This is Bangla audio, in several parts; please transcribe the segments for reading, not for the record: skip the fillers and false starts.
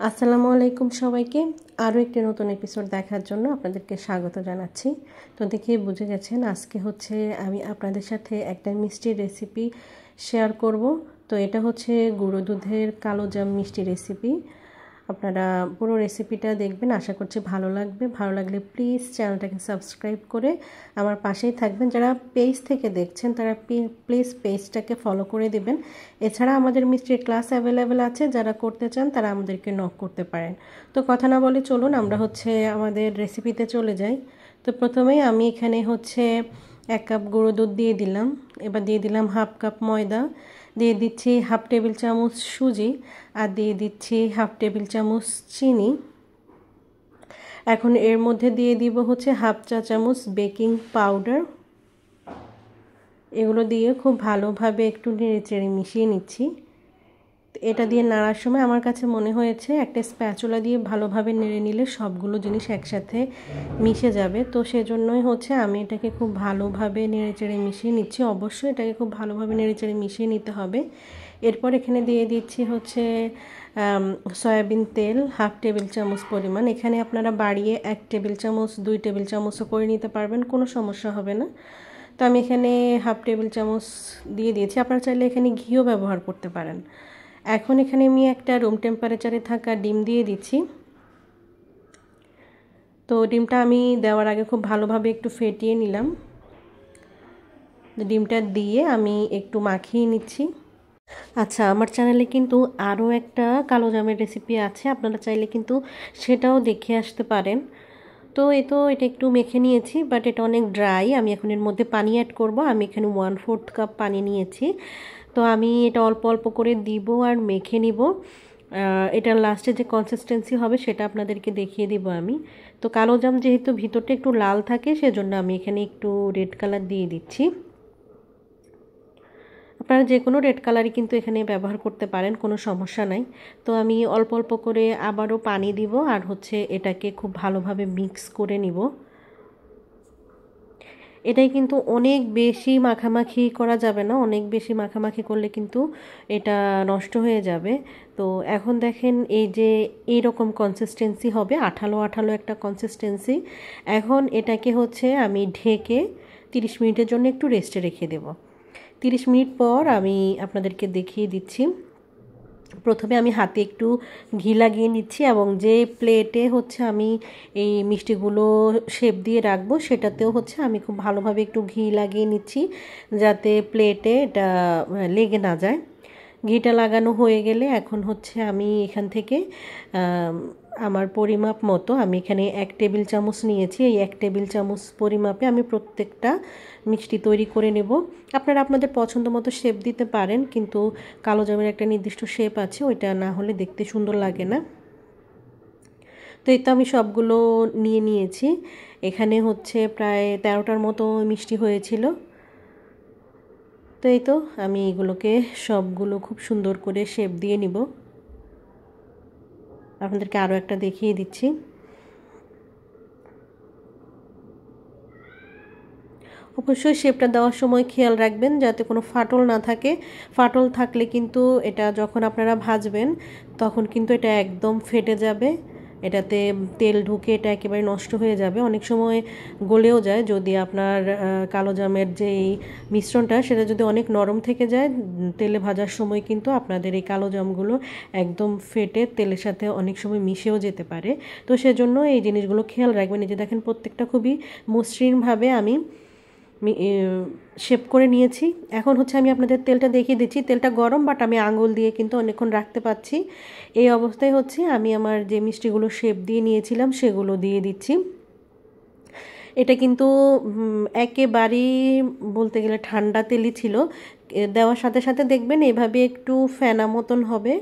আসসালামু আলাইকুম সবাইকে। আরও একটি নতুন এপিসোড দেখার জন্য আপনাদেরকে স্বাগত জানাচ্ছি। তো দেখেই বুঝে গেছেন আজকে হচ্ছে আমি আপনাদের সাথে একটা মিষ্টির রেসিপি শেয়ার করব। তো এটা হচ্ছে গুঁড়ো দুধের কালোজাম মিষ্টি রেসিপি। আপনারা পুরো রেসিপিটা দেখবেন, আশা করছি ভালো লাগবে। ভালো লাগলে প্লিজ চ্যানেলটাকে সাবস্ক্রাইব করে আমার পাশেই থাকবেন। যারা পেজ থেকে দেখছেন তারা প্লিজ পেজটাকে ফলো করে দেবেন। এছাড়া আমাদের মিষ্টির ক্লাস অ্যাভেলেবেল আছে, যারা করতে চান তারা আমাদেরকে নক করতে পারেন। তো কথা না বলে চলুন আমরা হচ্ছে আমাদের রেসিপিতে চলে যাই। তো প্রথমেই আমি এখানে হচ্ছে 1 কাপ গুঁড়ো দুধ দিয়ে দিলাম। এবার দিয়ে দিলাম 1/2 কাপ ময়দা, দিয়ে দিচ্ছি 1/2 টেবিল চামচ সুজি, আর দিয়ে দিচ্ছি 1/2 টেবিল চামচ চিনি। এখন এর মধ্যে দিয়ে দিব হচ্ছে 1/2 চা চামচ বেকিং পাউডার। এগুলো দিয়ে খুব ভালোভাবে একটু নেড়েচেড়ে মিশিয়ে নিচ্ছি। এটা দিয়ে নাড়ার সময় আমার কাছে মনে হয়েছে একটা স্প্যাচুলা দিয়ে ভালোভাবে নেড়ে নিলে সবগুলো জিনিস একসাথে মিশে যাবে। তো সেজন্যই হচ্ছে আমি এটাকে খুব ভালোভাবে নেড়েচেড়ে মিশিয়ে নিচ্ছি। অবশ্যই এটাকে খুব ভালোভাবে নেড়েচেড়ে মিশিয়ে নিতে হবে। এরপর এখানে দিয়ে দিচ্ছি হচ্ছে সয়াবিন তেল 1/2 টেবিল চামচ পরিমাণ। এখানে আপনারা বাড়িয়ে 1 টেবিল চামচ 2 টেবিল চামচও করে নিতে পারবেন, কোনো সমস্যা হবে না। তো আমি এখানে 1/2 টেবিল চামচ দিয়ে দিয়েছি। আপনারা চাইলে এখানে ঘিও ব্যবহার করতে পারেন। এখন এখানে আমি একটা রুম টেম্পারেচারে থাকা ডিম দিয়ে দিচ্ছি। তো ডিমটা আমি দেওয়ার আগে খুব ভালোভাবে একটু ফেটিয়ে নিলাম। ডিমটা দিয়ে আমি একটু মাখিয়ে নিচ্ছি। আচ্ছা, আমার চ্যানেলে কিন্তু আরও একটা কালো জামের রেসিপি আছে, আপনারা চাইলে কিন্তু সেটাও দেখে আসতে পারেন। তো এটা একটু মেখে নিয়েছি, বাট এটা অনেক ড্রাই। আমি এখন এর মধ্যে পানি অ্যাড করব। আমি এখানে 1/4 কাপ পানি নিয়েছি। তো আমি এটা অল্প অল্প করে দিব আর মেখে নিব। এটার লাস্টে যে কনসিস্টেন্সি হবে সেটা আপনাদেরকে দেখিয়ে দিব আমি। তো কালো জাম যেহেতু ভিতরটা একটু লাল থাকে, সেজন্য আমি এখানে একটু রেড কালার দিয়ে দিচ্ছি। আপনারা যে কোনো রেড কালারই কিন্তু এখানে ব্যবহার করতে পারেন, কোনো সমস্যা নাই। তো আমি অল্প অল্প করে আবারও পানি দিব আর হচ্ছে এটাকে খুব ভালোভাবে মিক্স করে নিব। এটাই কিন্তু অনেক বেশি মাখামাখি করা যাবে না, অনেক বেশি মাখামাখি করলে কিন্তু এটা নষ্ট হয়ে যাবে। তো এখন দেখেন এই যে এইরকম কনসিস্টেন্সি হবে, আঠালো আঠালো একটা কনসিস্টেন্সি। এখন এটাকে হচ্ছে আমি ঢেকে 30 মিনিটের জন্য একটু রেস্টে রেখে দেব। 30 মিনিট পর আমি আপনাদেরকে দেখিয়ে দিচ্ছি। প্রথমে আমি হাতে একটু ঘি লাগিয়ে নিচ্ছি এবং যে প্লেটে হচ্ছে আমি এই মিষ্টিগুলো শেপ দিয়ে রাখবো সেটাতেও হচ্ছে আমি খুব ভালোভাবে একটু ঘি লাগিয়ে নিচ্ছি, যাতে প্লেটে এটা লেগে না যায়। ঘিটা লাগানো হয়ে গেলে এখন হচ্ছে আমি এখান থেকে আমার পরিমাপ মতো আমি এখানে 1 টেবিল চামচ নিয়েছি। এই 1 টেবিল চামচ পরিমাপে আমি প্রত্যেকটা মিষ্টি তৈরি করে নেব। আপনারা আপনাদের পছন্দ মতো শেপ দিতে পারেন, কিন্তু কালো জামের একটা নির্দিষ্ট শেপ আছে, ওইটা না হলে দেখতে সুন্দর লাগে না। তো এই তো আমি সবগুলো নিয়ে নিয়েছি। এখানে হচ্ছে প্রায় 13টার মতো মিষ্টি হয়েছিল। তো এই তো আমি এগুলোকে সবগুলো খুব সুন্দর করে শেপ দিয়ে নিব। আপনাদেরকে আরও একটা দেখিয়ে দিচ্ছি। অবশ্যই শেপটা দেওয়ার সময় খেয়াল রাখবেন যাতে কোনো ফাটল না থাকে। ফাটল থাকলে কিন্তু এটা যখন আপনারা ভাজবেন তখন কিন্তু এটা একদম ফেটে যাবে, এটাতে তেল ঢুকে এটা একেবারে নষ্ট হয়ে যাবে। অনেক সময় গলেও যায় যদি আপনার কালো জামের যেই মিশ্রণটা সেটা যদি অনেক নরম থেকে যায়, তেলে ভাজার সময় কিন্তু আপনাদের এই কালো জামগুলো একদম ফেটে তেলের সাথে অনেক সময় মিশেও যেতে পারে। তো সেজন্য এই জিনিসগুলো খেয়াল রাখবেন। এই যে দেখেন প্রত্যেকটা খুবই মসৃণভাবে আমি শেপ করে নিয়েছি। এখন হচ্ছে আমি আপনাদের তেলটা দেখিয়ে দিচ্ছি। তেলটা গরম, বাট আমি আঙুল দিয়ে কিন্তু অনেকক্ষণ রাখতে পারছি। এই অবস্থায় হচ্ছে আমি আমার যে মিষ্টিগুলো শেপ দিয়ে নিয়েছিলাম সেগুলো দিয়ে দিচ্ছি। এটা কিন্তু একেবারেই বলতে গেলে ঠান্ডা তেলই ছিল। দেওয়ার সাথে সাথে দেখবেন এভাবে একটু ফেনা মতন হবে।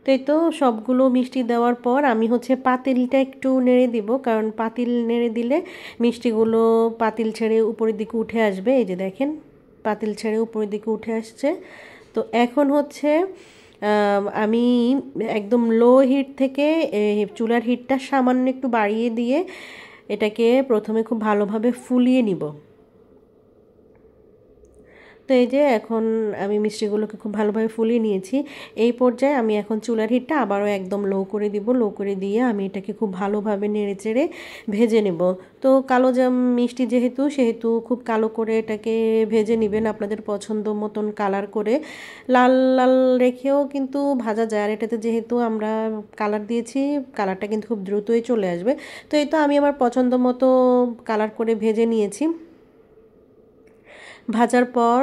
তো এই তো সবগুলো মিষ্টি দেওয়ার পর আমি হচ্ছে পাতিলটা একটু নেড়ে দিব, কারণ পাতিল নেড়ে দিলে মিষ্টিগুলো পাতিল ছেড়ে উপরের দিকে উঠে আসবে। এই যে দেখেন পাতিল ছেড়ে উপরের দিকে উঠে আসছে। তো এখন হচ্ছে আমি একদম লো হিট থেকে চুলার হিটটা সামান্য একটু বাড়িয়ে দিয়ে এটাকে প্রথমে খুব ভালোভাবে ফুলিয়ে নিব। তো তো এই যে এখন আমি মিষ্টিগুলোকে খুব ভালোভাবে ফুলিয়ে নিয়েছি। এই পর্যায়ে আমি এখন চুলার হিটটা আবারও একদম লো করে দিব। লো করে দিয়ে আমি এটাকে খুব ভালোভাবে নেড়েচেড়ে ভেজে নেব। তো কালোজাম মিষ্টি সেহেতু খুব কালো করে এটাকে ভেজে নেবেন, আপনাদের পছন্দ মতন কালার করে। লাল লাল রেখেও কিন্তু ভাজা যায়, আর এটাতে যেহেতু আমরা কালার দিয়েছি কালারটা কিন্তু খুব দ্রুতই চলে আসবে। তো এই তো আমি আমার পছন্দ মতো কালার করে ভেজে নিয়েছি। ভাজার পর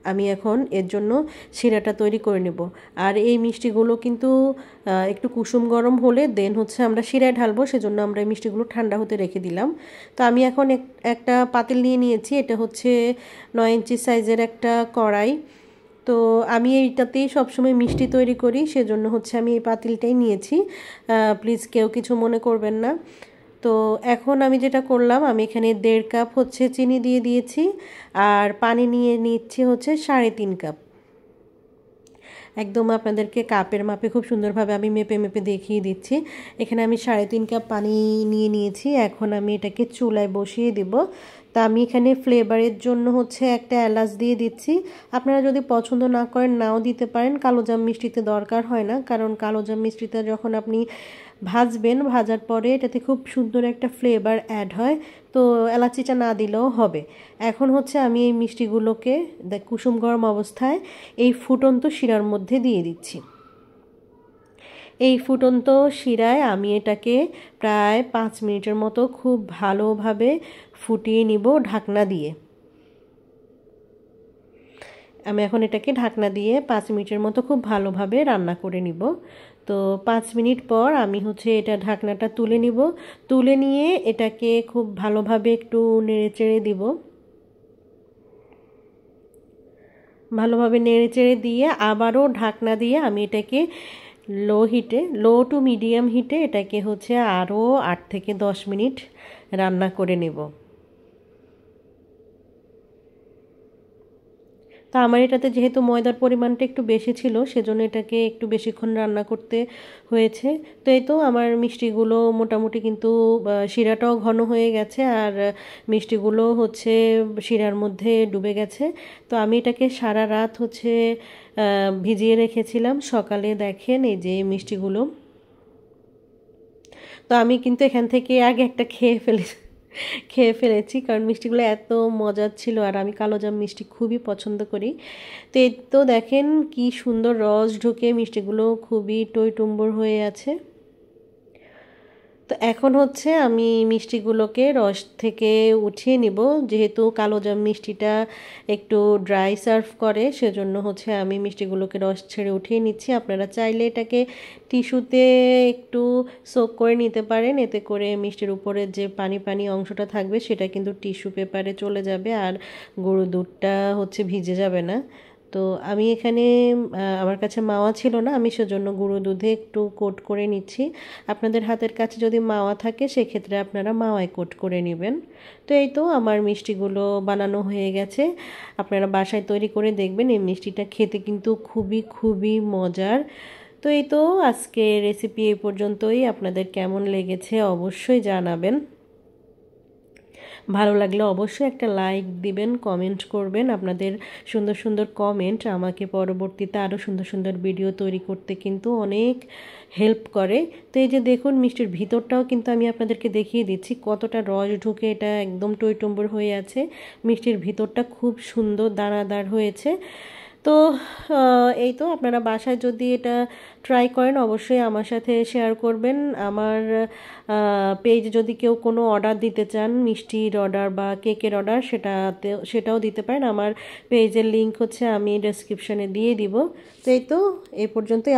আমি এখন এর জন্য শিরাটা তৈরি করে নেব। আর এই মিষ্টিগুলো কিন্তু একটু কুসুম গরম হলে দেন হচ্ছে আমরা শিরায় ঢালবো, সেজন্য আমরা এই মিষ্টিগুলো ঠান্ডা হতে রেখে দিলাম। তো আমি এখন একটা পাতিল নিয়ে নিয়েছি, এটা হচ্ছে 9 ইঞ্চি সাইজের একটা কড়াই। তো আমি এইটাতেই সবসময় মিষ্টি তৈরি করি, সেজন্য হচ্ছে আমি এই পাতিলটাই নিয়েছি, প্লিজ কেউ কিছু মনে করবেন না। তো এখন আমি যেটা করলাম, আমি এখানে 1.5 কাপ হচ্ছে চিনি দিয়ে দিয়েছি, আর পানি নিয়ে নিচ্ছি হচ্ছে 3.5 কাপ। একদম আপনাদেরকে কাপের মাপে খুব সুন্দরভাবে আমি মেপে মেপে দেখিয়ে দিচ্ছি। এখানে আমি 3.5 কাপ পানি নিয়ে নিয়েছি। এখন আমি এটাকে চুলায় বসিয়ে দিব। তা আমি এখানে ফ্লেভারের জন্য হচ্ছে একটা এলাচ দিয়ে দিচ্ছি। আপনারা যদি পছন্দ না করেন নাও দিতে পারেন, কালোজাম মিষ্টিতে দরকার হয় না, কারণ কালোজাম মিষ্টিতে যখন আপনি ভাজবেন, ভাজার পরে এটাতে খুব সুন্দর একটা ফ্লেভার অ্যাড হয়, তো এলাচিটা না দিলেও হবে। এখন হচ্ছে আমি এই মিষ্টিগুলোকে কুসুম গরম অবস্থায় এই ফুটন্ত শিরার মধ্যে দিয়ে দিচ্ছি। এই ফুটন্ত শিরায় আমি এটাকে প্রায় 5 মিনিটের মতো খুব ভালোভাবে ফুটিয়ে নিব ঢাকনা দিয়ে। আমি এখন এটাকে ঢাকনা দিয়ে 5 মিনিটের মতো খুব ভালোভাবে রান্না করে নিব। তো 5 মিনিট পর আমি হচ্ছে এটা ঢাকনাটা তুলে নিব। তুলে নিয়ে এটাকে খুব ভালোভাবে একটু নেড়েচেড়ে দিব। ভালোভাবে নেড়েচেড়ে দিয়ে আবারও ঢাকনা দিয়ে আমি এটাকে লো টু মিডিয়াম হিটে এটাকে হচ্ছে আরও 8 থেকে 10 মিনিট রান্না করে নেব। তা আমার এটাতে যেহেতু ময়দার পরিমাণটা একটু বেশি ছিল, সেজন্য এটাকে একটু বেশিক্ষণ রান্না করতে হয়েছে। তো এই তো আমার মিষ্টিগুলো মোটামুটি কিন্তু শিরাটাও ঘন হয়ে গেছে, আর মিষ্টিগুলো হচ্ছে শিরার মধ্যে ডুবে গেছে। তো আমি এটাকে সারা রাত হচ্ছে ভিজিয়ে রেখেছিলাম। সকালে দেখেন এই যে মিষ্টিগুলো। তো আমি কিন্তু এখান থেকে আগে একটা খেয়ে ফেলেছি, কারণ মিষ্টিগুলো এত মজার ছিল, আর আমি কালোজাম মিষ্টি খুবই পছন্দ করি। তো এই তো দেখেন কি সুন্দর রস ঢুকে মিষ্টিগুলো খুবই টইটুম্বর হয়ে আছে। তো এখন হচ্ছে আমি মিষ্টিগুলোকে রস থেকে উঠিয়ে নিব। যেহেতু কালোজাম মিষ্টিটা একটু ড্রাই সার্ভ করে, সেজন্য হচ্ছে আমি মিষ্টিগুলোকে রস ছেড়ে উঠিয়ে নিচ্ছি। আপনারা চাইলে এটাকে টিস্যুতে একটু সোক করে নিতে পারেন, এতে করে মিষ্টির উপরে যে পানি পানি অংশটা থাকবে সেটা কিন্তু টিস্যু পেপারে চলে যাবে, আর গরুর দুধটা হচ্ছে ভিজে যাবে না। তো আমি এখানে আমার কাছে মাওয়া ছিল না, আমি সেজন্য গুঁড়ো দুধে একটু কোট করে নিচ্ছি। আপনাদের হাতের কাছে যদি মাওয়া থাকে সেক্ষেত্রে আপনারা মাওয়ায় কোট করে নেবেন। তো এই তো আমার মিষ্টিগুলো বানানো হয়ে গেছে। আপনারা বাসায় তৈরি করে দেখবেন, এই মিষ্টিটা খেতে কিন্তু খুবই খুবই মজার। তো এই তো আজকে রেসিপি এই পর্যন্তই। আপনাদের কেমন লেগেছে অবশ্যই জানাবেন। ভালো লাগলে অবশ্যই একটা লাইক দিবেন, কমেন্ট করবেন। আপনাদের সুন্দর সুন্দর কমেন্ট আমাকে পরবর্তীতে আরও সুন্দর সুন্দর ভিডিও তৈরি করতে কিন্তু অনেক হেল্প করে। তো এই যে দেখুন মিষ্টির ভিতরটাও কিন্তু আমি আপনাদেরকে দেখিয়ে দিচ্ছি কতটা রস ঢুকে এটা একদম টইটুম্বর হয়ে আছে। মিষ্টির ভিতরটা খুব সুন্দর দানাদার হয়েছে। তো এই তো আপনারা বাসায় যদি এটা ট্রাই করেন অবশ্যই আমার সাথে শেয়ার করবেন। আমার পেজে যদি কেউ কোনো অর্ডার দিতে চান, মিষ্টির অর্ডার বা কেকের অর্ডার, সেটাও দিতে পারেন। আমার পেজের লিংক হচ্ছে আমি ডেসক্রিপশনে দিয়ে দিব। তো এই তো এই পর্যন্তই।